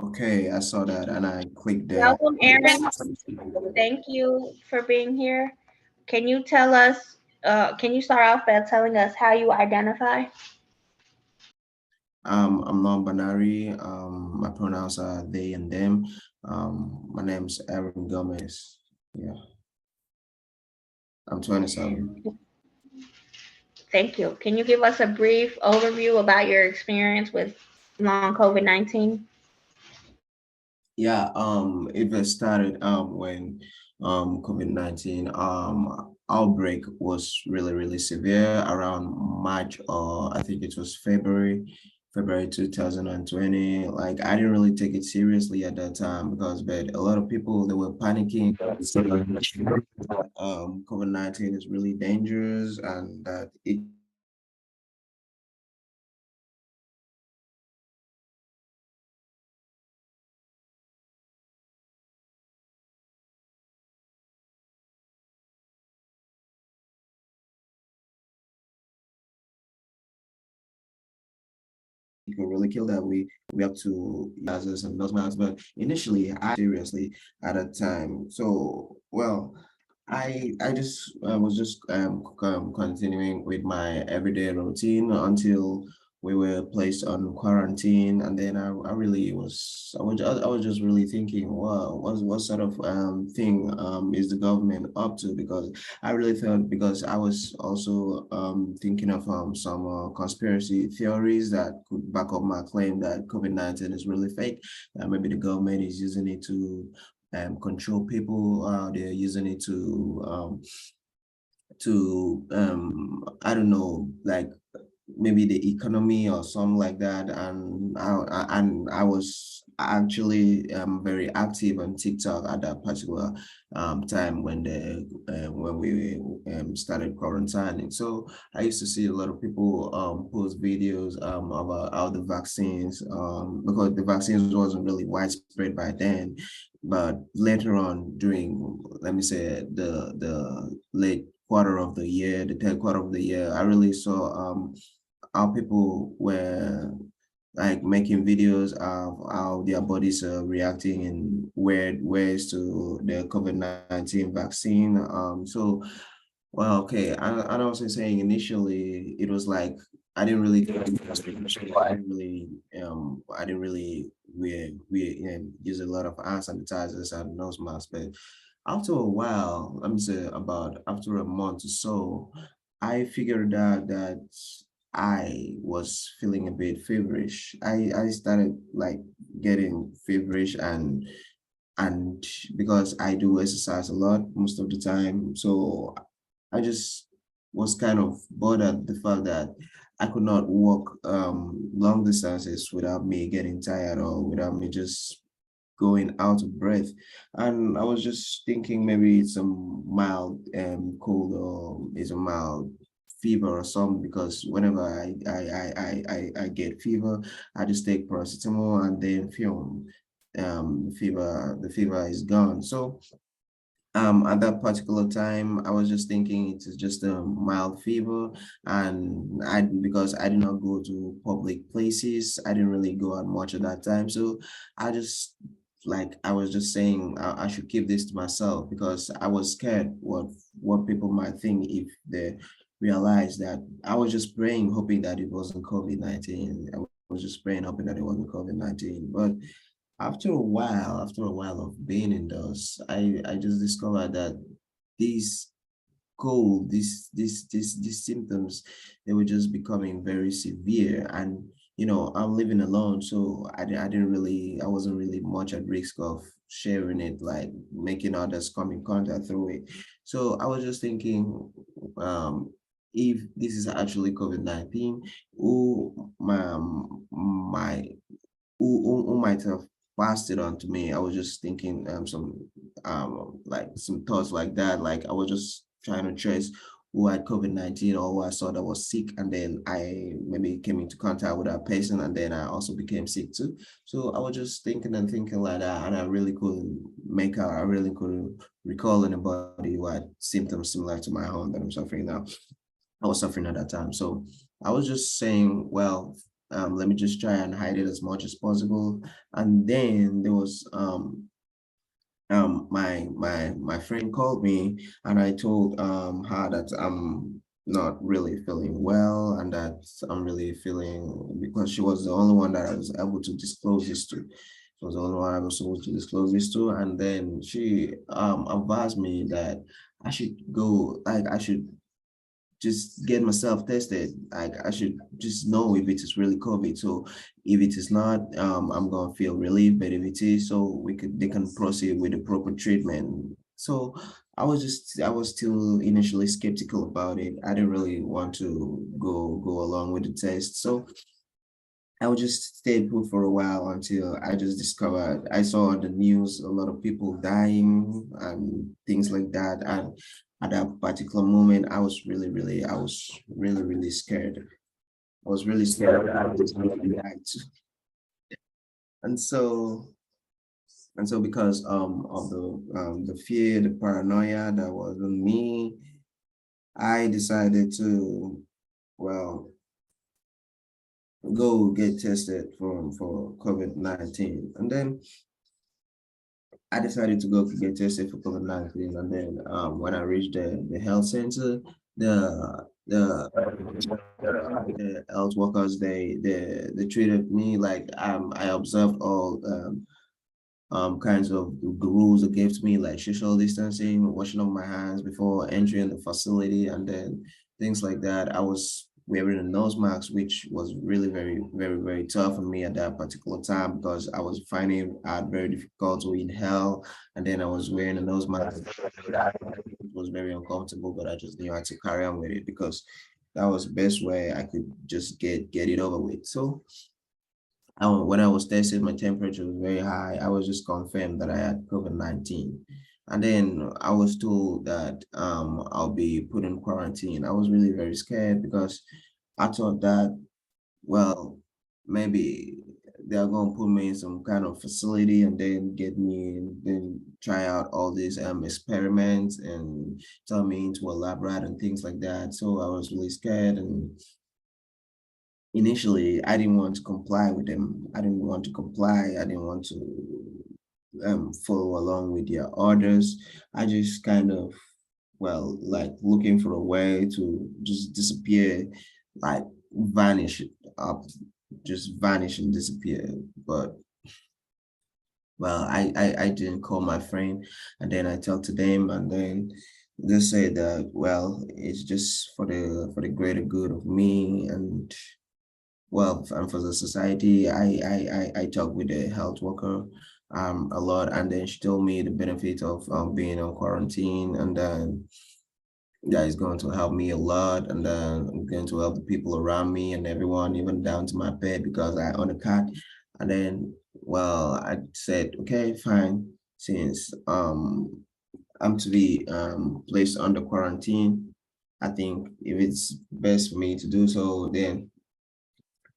Okay, I saw that and I clicked there. Welcome, Aaron. Thank you for being here. Can you tell us, can you start off by telling us how you identify? I'm non-binary. My pronouns are they and them. My name's Aaron Gomez. Yeah, I'm 27. Thank you. Can you give us a brief overview about your experience with long COVID-19? Yeah, it was started when COVID-19 outbreak was really severe around March, or I think it was February 2020. Like I didn't really take it seriously at that time because but a lot of people they were panicking. COVID-19 is really dangerous and that it could really kill that we have to use and those masks. But initially, I seriously at a time. So well, I just was just continuing with my everyday routine until we were placed on quarantine, and then I really was I was just really thinking, wow, what sort of thing is the government up to? Because I really thought because I was also thinking of some conspiracy theories that could back up my claim that COVID-19 is really fake. That maybe the government is using it to control people. They're using it to I don't know, like maybe the economy or something like that. And I was actually very active on TikTok at that particular time when we started quarantining. So I used to see a lot of people post videos about how the vaccines because the vaccines wasn't really widespread by then, but later on during let me say the late quarter of the year, the third quarter of the year, I really saw how people were like making videos of how their bodies are reacting in weird ways to the COVID-19 vaccine. So well, okay, I was saying initially it was like I didn't really I didn't really we use a lot of hand sanitizers and nose masks, but after a while, let me say about after a month or so, I figured out that I was feeling a bit feverish. I started like getting feverish and because I do exercise a lot most of the time, so I just was kind of bothered the fact that I could not walk long distances without me getting tired or without me just going out of breath. And I was just thinking maybe it's a mild cold or it's a mild fever or something because whenever I get fever, I just take paracetamol and then film the fever is gone. So at that particular time I was just thinking it's just a mild fever, and I because I did not go to public places, I didn't really go out much at that time, so I just like I was just saying I should keep this to myself because I was scared what people might think if they realize that I was just praying hoping that it wasn't COVID-19. I was just praying hoping that it wasn't COVID-19, but after a while of being in those, I just discovered that these these symptoms, they were just becoming very severe. And I'm living alone, so I didn't really, I wasn't really much at risk of sharing it, like making others come in contact through it. So I was just thinking, if this is actually COVID-19, who my who might have passed it on to me. I was just thinking some like some thoughts like that. Like I was just trying to trace who had COVID-19 or who I saw that was sick, and then I maybe came into contact with that person, and then I also became sick too. So I was just thinking and thinking like that, and I really couldn't make out. I really couldn't recall anybody who had symptoms similar to my own that I'm suffering now. I was suffering at that time. So I was just saying, well, let me just try and hide it as much as possible. And then there was my friend called me, and I told her that I'm not really feeling well, and that I'm really feeling, because she was the only one that I was able to disclose this to. She was the only one I was supposed to disclose this to. And then she advised me that I should go, like I should just get myself tested. Like I should just know if it is really COVID. So if it is not, I'm gonna feel relief. But if it is, so they can proceed with the proper treatment. So I was still initially skeptical about it. I didn't really want to go along with the test. So I would just stay put for a while until I just discovered, I saw on the news a lot of people dying and things like that. And at that particular moment, I was really scared. I was really scared that I was going to die too. And so, and so because of the fear, the paranoia that was on me, I decided to, well, go get tested for COVID-19. And then I decided to go get tested for COVID-19, and then when I reached the health center, the health workers, they treated me like I observed all kinds of the rules they gave to me, like social distancing, washing up my hands before entering the facility, and then things like that. I was wearing a nose mask, which was really very tough for me at that particular time, because I was finding it very difficult to inhale, and then I was wearing a nose mask. It was very uncomfortable, but I just knew I had to carry on with it, because that was the best way I could just get it over with. So when I was tested, my temperature was very high. I was just confirmed that I had COVID-19. And then I was told that I'll be put in quarantine. I was really very scared, because I thought that, well, maybe they're going to put me in some kind of facility and then get me and then try out all these experiments and turn me into a lab rat and things like that. So I was really scared, and initially I didn't want to comply with them. I didn't want to comply. I didn't want to follow along with their orders. I just kind of, well, like looking for a way to just disappear, like vanish up, just vanish and disappear. But well, I didn't call my friend, and then I talked to them, and then they said that, well, it's just for the greater good of me, and well, and for the society. I talked with the health worker a lot, and then she told me the benefit of being on quarantine, and then that is going to help me a lot, and then I'm going to help the people around me and everyone, even down to my pet, because I own a cat. And then, well, I said, okay, fine, since I'm to be placed under quarantine, I think if it's best for me to do so, then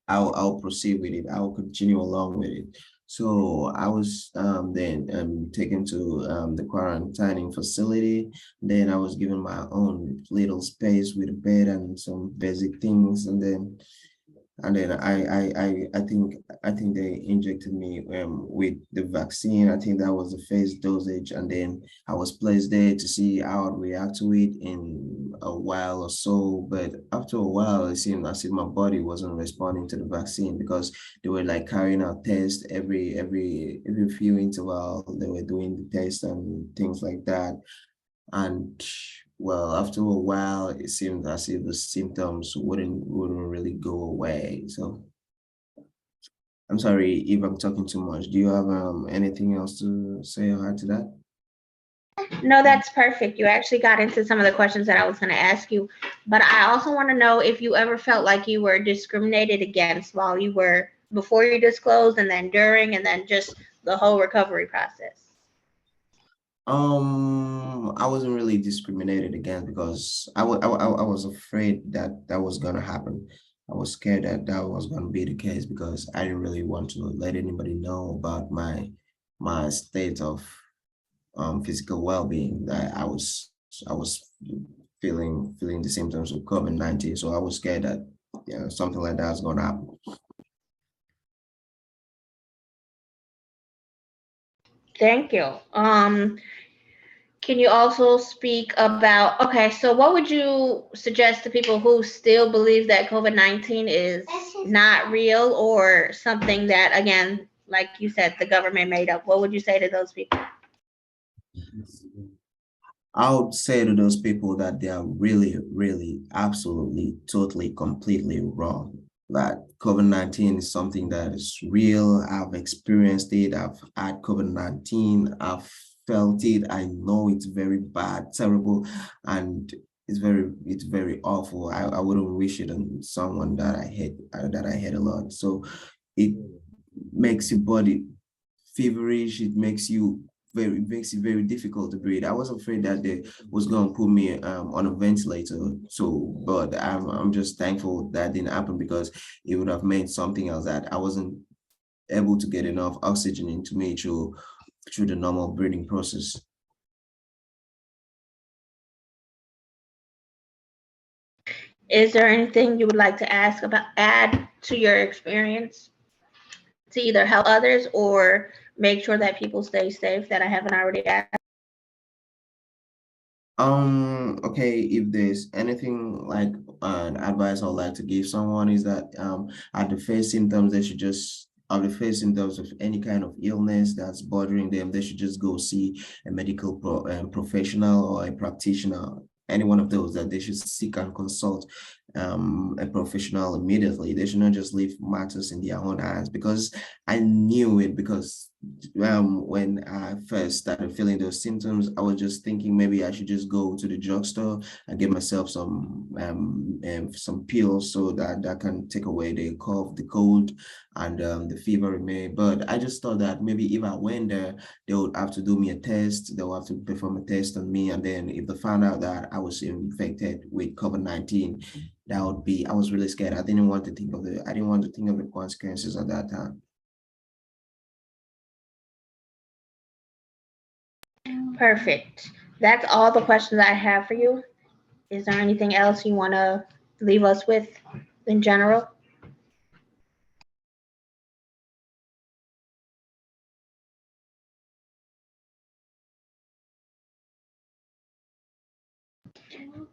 I'll proceed with it. I'll continue along with it. So I was then taken to the quarantining facility. Then I was given my own little space with a bed and some basic things, and then I think they injected me with the vaccine. I think that was the first dosage, and then I was placed there to see how I'd react to it in a while or so. But after a while, it seemed as if my body wasn't responding to the vaccine, because they were like carrying out tests every few interval. They were doing the test and things like that. And well, after a while, it seemed as if the symptoms wouldn't really go away. So I'm sorry if I'm talking too much. Do you have anything else to say or add to that? No, that's perfect. You actually got into some of the questions that I was going to ask you. But I also want to know if you ever felt like you were discriminated against while you were before you disclosed, and then during, and then just the whole recovery process. I wasn't really discriminated against, because I was afraid that that was gonna happen. I was scared that that was gonna be the case, because I didn't really want to let anybody know about my state of physical well-being. That I was feeling the symptoms of COVID-19, so I was scared that, something like that was gonna happen. Thank you. Can you also speak about, okay, so what would you suggest to people who still believe that COVID-19 is not real or something that, again, like you said, the government made up? What would you say to those people? I would say to those people that they are really, really, absolutely, totally, completely wrong. That COVID-19 is something that is real. I've experienced it. I've had COVID-19. I've felt it. I know it's very bad, terrible, and it's very awful. I wouldn't wish it on someone that I hate a lot. So it makes your body feverish. It makes it very difficult to breathe. I was afraid that they was going to put me on a ventilator. So, but I'm just thankful that didn't happen because it would have meant something else that I wasn't able to get enough oxygen into me through the normal breathing process. Is there anything you would like to add to your experience to either help others or make sure that people stay safe that I haven't already asked? Okay, if there's anything like advice I'd like to give someone is that at the first symptoms they should just at the first symptoms of any kind of illness that's bothering them, they should just go see a professional or a practitioner, any one of those, that they should seek and consult a professional immediately. They should not just leave matters in their own hands, because I knew it. Because when I first started feeling those symptoms, I was just thinking maybe I should just go to the drugstore and get myself some pills so that can take away the cough, the cold, and the fever in me. But I just thought that maybe if I went there, they would have to do me a test. They would have to perform a test on me, and then if they found out that I was infected with COVID-19, that would be. I was really scared. I didn't want to think of the consequences at that time. Perfect. That's all the questions I have for you. Is there anything else you want to leave us with in general?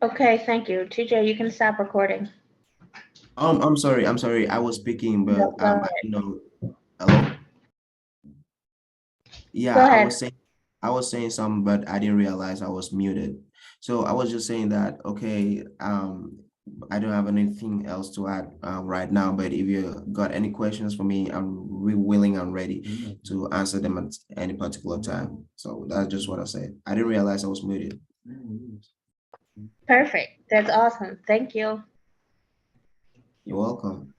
Okay, thank you. TJ, you can stop recording. I'm sorry. I was speaking, but No, go I ahead. didn't know. Hello? Go Yeah, ahead. I was saying something, but I didn't realize I was muted. So I was just saying that, okay, I don't have anything else to add right now, but if you got any questions for me, I'm willing and ready to answer them at any particular time. So that's just what I said. I didn't realize I was muted. Perfect. That's awesome. Thank you. You're welcome.